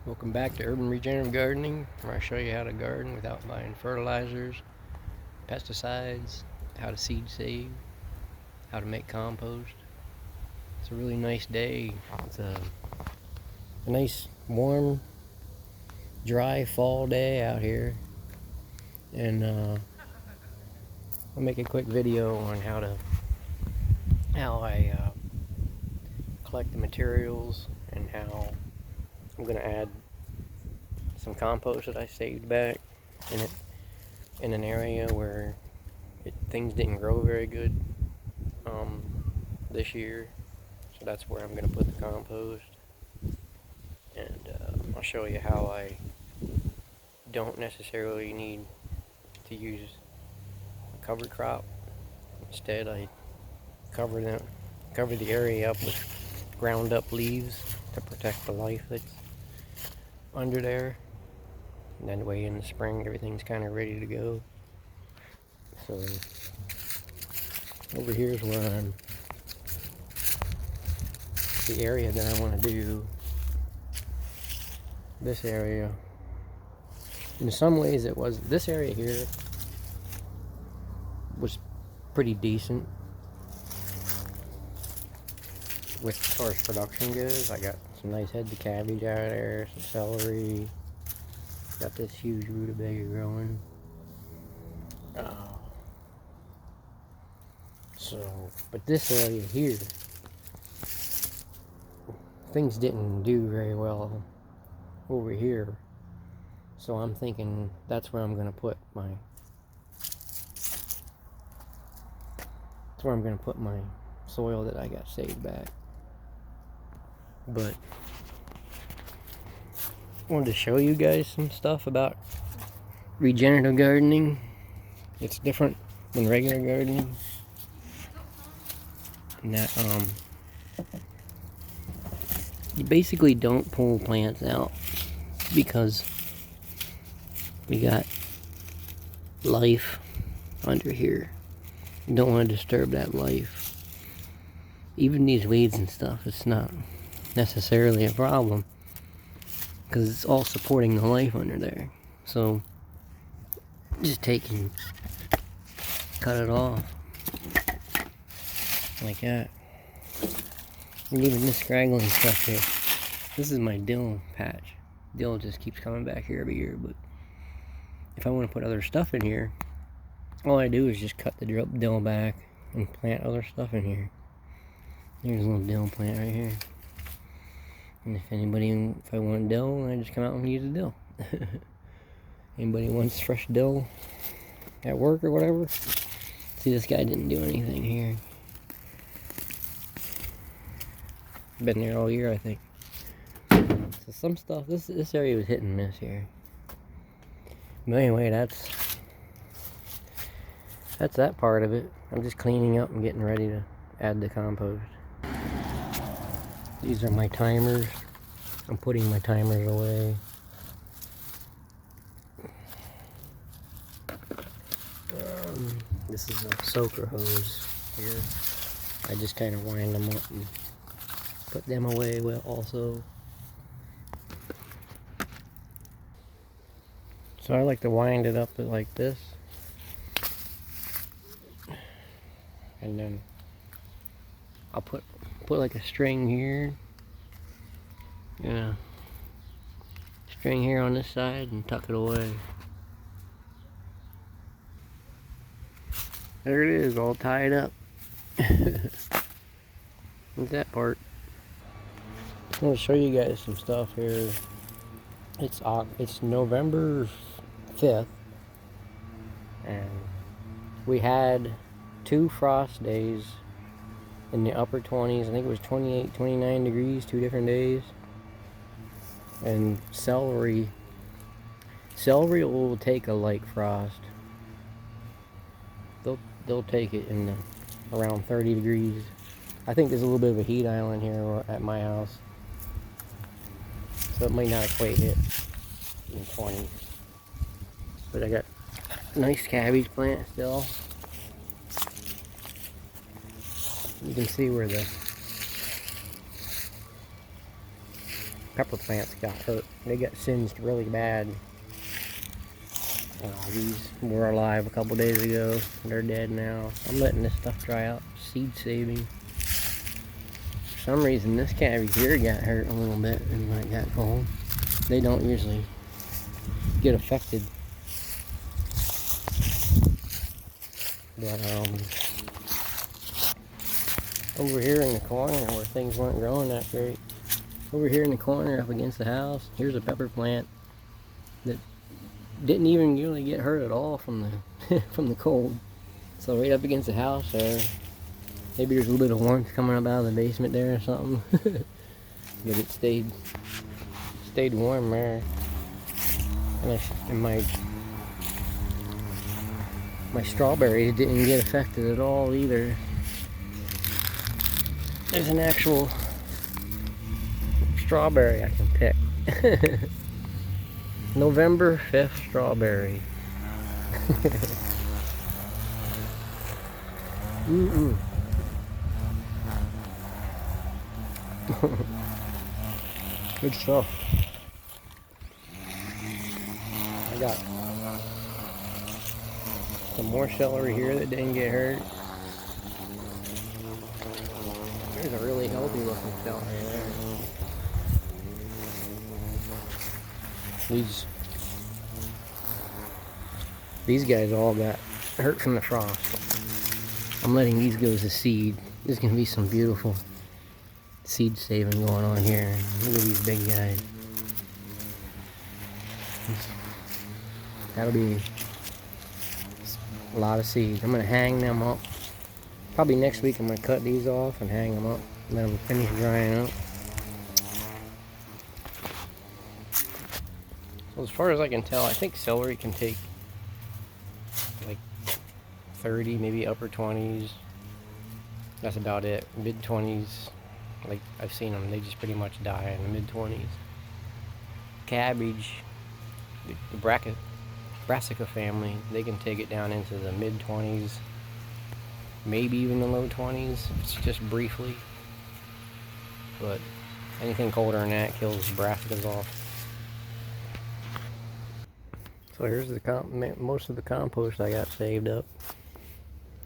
Welcome back to Urban Regenerative Gardening, where I show you how to garden without buying fertilizers, pesticides, how to seed save, how to make compost. It's a really nice day. It's a nice, warm, dry fall day out here. And I'll make a quick video on how I collect the materials and how I'm going to add some compost that I saved back in an area where things didn't grow very good this year. So that's where I'm going to put the compost. And I'll show you how I don't necessarily need to use a cover crop. Instead, I cover the area up with ground up leaves to protect the life that's under there. And that way in the spring everything's kind of ready to go. So over here is where the area that I want to do. This area, in some ways this area here was pretty decent with as far as production goes. I got some nice heads of cabbage out of there, some celery, got this huge rutabaga growing. But this area here, things didn't do very well over here. So I'm thinking that's where I'm going to put my soil that I got saved back. But I wanted to show you guys some stuff about regenerative gardening. It's different than regular gardening. And that you basically don't pull plants out because we got life under here. You don't want to disturb that life. Even these weeds and stuff, it's not necessarily a problem because it's all supporting the life under there. So just take and cut it off like that. And even this scraggly stuff here, this is my dill patch. Dill just keeps coming back here every year. But if I want to put other stuff in here, all I do is just cut the dill back and plant other stuff in here. Here's a little dill plant right here. And if I want dill, I just come out and use the dill. Anybody wants fresh dill at work or whatever? See, this guy didn't do anything here. Been there all year, I think. So some stuff, this area was hit and miss here. But anyway, that's that part of it. I'm just cleaning up and getting ready to add the compost. These are my timers. I'm putting my timers away. This is a soaker hose here. I just kind of wind them up and put them away well also. So I like to wind it up like this. And then I'll put like a string here. Yeah. String here on this side and tuck it away. There it is, all tied up. With that part. I'm going to show you guys some stuff here. It's November 5th. And we had 2 frost days in the upper 20s. I think it was 28, 29 degrees, 2 different days. And celery will take a light frost. They'll take it in around 30 degrees. I think there's a little bit of a heat island here at my house, so it might not quite hit in 20. But I got a nice cabbage plant still. You can see where the pepper plants got hurt. They got singed really bad. These were alive a couple days ago. They're dead now. I'm letting this stuff dry out. Seed saving. For some reason, this cabbage here got hurt a little bit and like got cold. They don't usually get affected. But over here in the corner where things weren't growing that great, over here in the corner up against the house, here's a pepper plant that didn't even really get hurt at all from the from the cold. So right up against the house there, maybe there's a little bit of warmth coming up out of the basement there or something. But it stayed warm there. And my strawberries didn't get affected at all either. There's an actual strawberry I can pick. November 5th strawberry. Good stuff. I got some more celery here that didn't get hurt. There's a really healthy looking celery there. These guys all got hurt from the frost. I'm letting these go as a seed. There's gonna be some beautiful seed saving going on here. Look at these big guys. That'll be a lot of seeds. I'm gonna hang them up. Probably next week I'm gonna cut these off and hang them up. Let them finish drying up. So as far as I can tell, I think celery can take like 30, maybe upper 20s. That's about it. Mid 20s, like I've seen them, they just pretty much die in the mid 20s. Cabbage, the brassica family, they can take it down into the mid 20s, maybe even the low 20s. It's just briefly, but anything colder than that kills brassicas off. So here's the most of the compost I got saved up.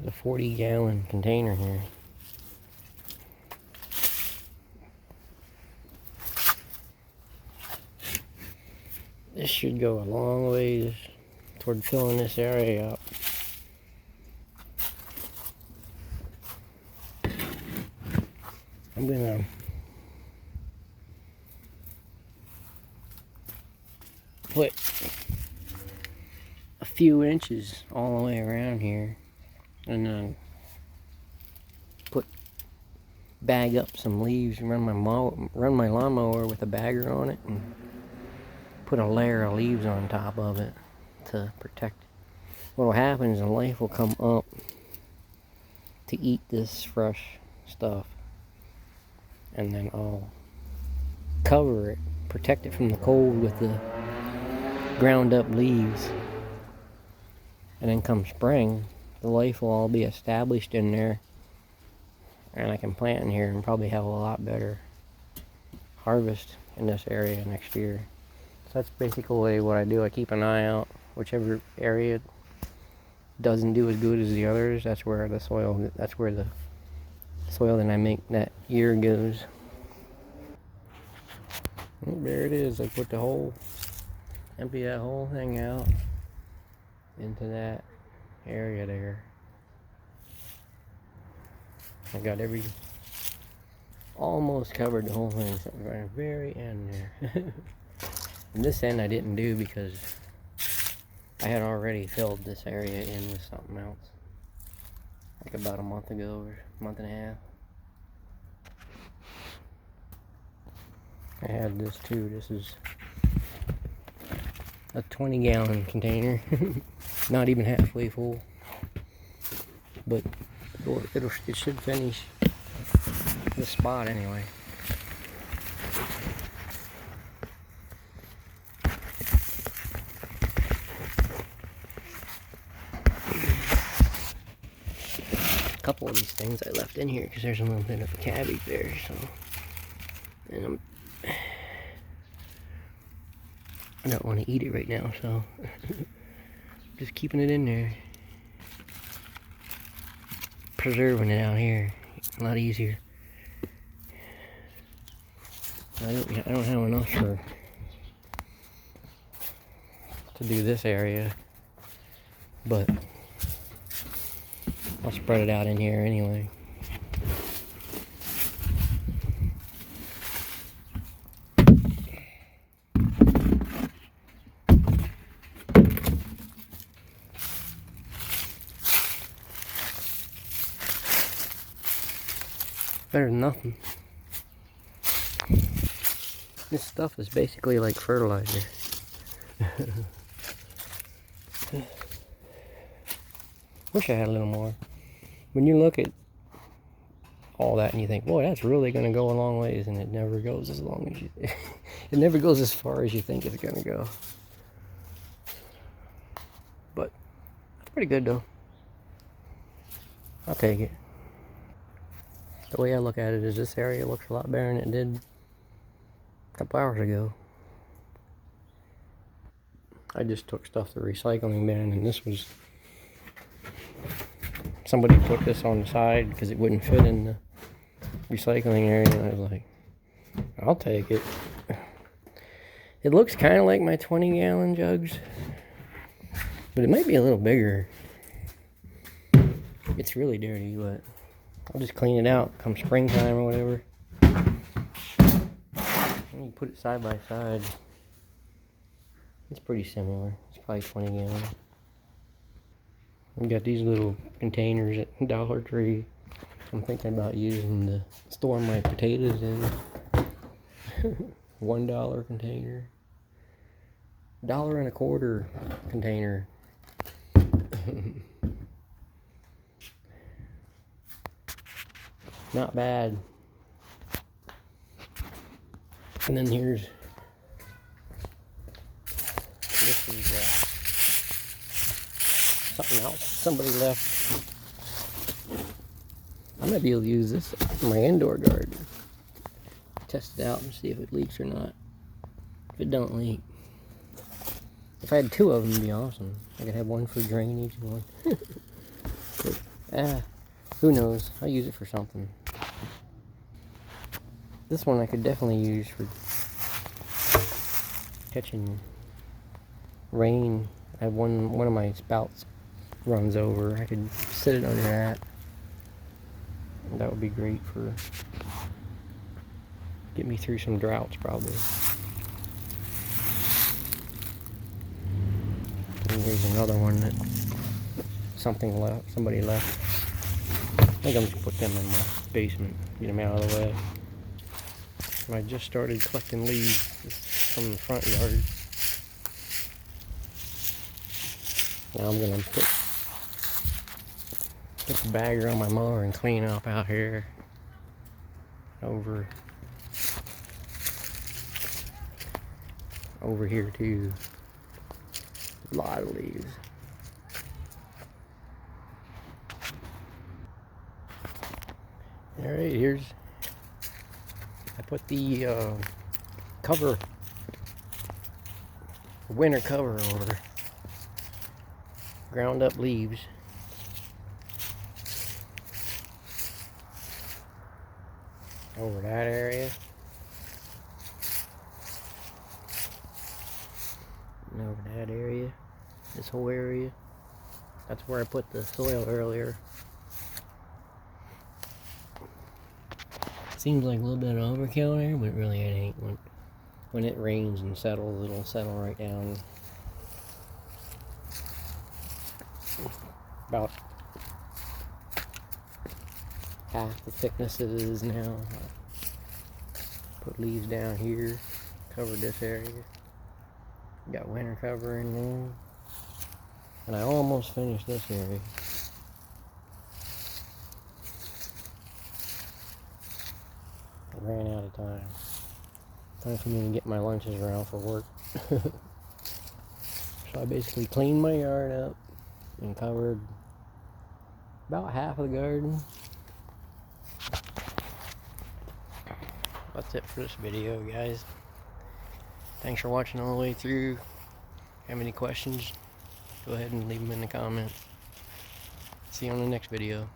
There's a 40-gallon container here. This should go a long ways toward filling this area up. I'm gonna put a few inches all the way around here, and then bag up some leaves and run my lawnmower with a bagger on it and put a layer of leaves on top of it to protect it. What will happen is the life will come up to eat this fresh stuff, and then I'll cover it, protect it from the cold with the ground up leaves. And then come spring, the life will all be established in there, and I can plant in here and probably have a lot better harvest in this area next year. So that's basically what I do. I keep an eye out. Whichever area doesn't do as good as the others, that's where the soil that I make that year goes. Oh, there it is. I put the whole, empty that whole thing out into that area there. I got almost covered the whole thing, so right at the very end there. And this end I didn't do because I had already filled this area in with something else, like about a month ago or a month and a half. I had this too. This is a 20-gallon container. Not even halfway full, but it should finish the spot anyway. A couple of these things I left in here because there's a little bit of a cabbage there, so, and I don't want to eat it right now, so just keeping it in there. Preserving it out here, a lot easier. I don't have enough to do this area, but I'll spread it out in here anyway. Better than nothing. This stuff is basically like fertilizer. Wish I had a little more. When you look at all that and you think, boy, that's really going to go a long ways, and it never goes as long as you it never goes as far as you think it's going to go. But it's pretty good though. I'll take it. The way I look at it is this area looks a lot better than it did a couple hours ago. I just took stuff to the recycling bin, and this was, somebody put this on the side because it wouldn't fit in the recycling area, and I was like, I'll take it. It looks kind of like my 20-gallon jugs, but it might be a little bigger. It's really dirty, but I'll just clean it out come springtime or whatever. And you put it side by side. It's pretty similar. It's probably 20 gallons. We got these little containers at Dollar Tree. I'm thinking about using to store my potatoes in. $1 container. $1.25 container. Not bad. And then here's, this is something else somebody left. I might be able to use this in my indoor garden. Test it out and see if it leaks or not. If it don't leak. If I had 2 of them, it'd be awesome. I could have one for drainage and one. But, who knows? I'll use it for something. This one I could definitely use for catching rain. I have one of my spouts runs over. I could sit it under that. That would be great for get me through some droughts probably. And here's another one that somebody left. I think I'm just put them in my basement, get them out of the way. And I just started collecting leaves from the front yard. Now I'm gonna put the bagger on my mower and clean up out here. Over here too. A lot of leaves. Alright, here's, I put the cover, winter cover over ground up leaves. Over that area. And over that area. This whole area. That's where I put the soil earlier. Seems like a little bit of overkill there, but really it ain't. When it rains and settles, it'll settle right down. About half the thickness it is now. Put leaves down here, covered this area. Got winter cover in there. And I almost finished this area. I ran out of time. Time for me to get my lunches around for work. So I basically cleaned my yard up and covered about half of the garden. That's it for this video, guys. Thanks for watching all the way through. Have any questions? Go ahead and leave them in the comments. See you on the next video.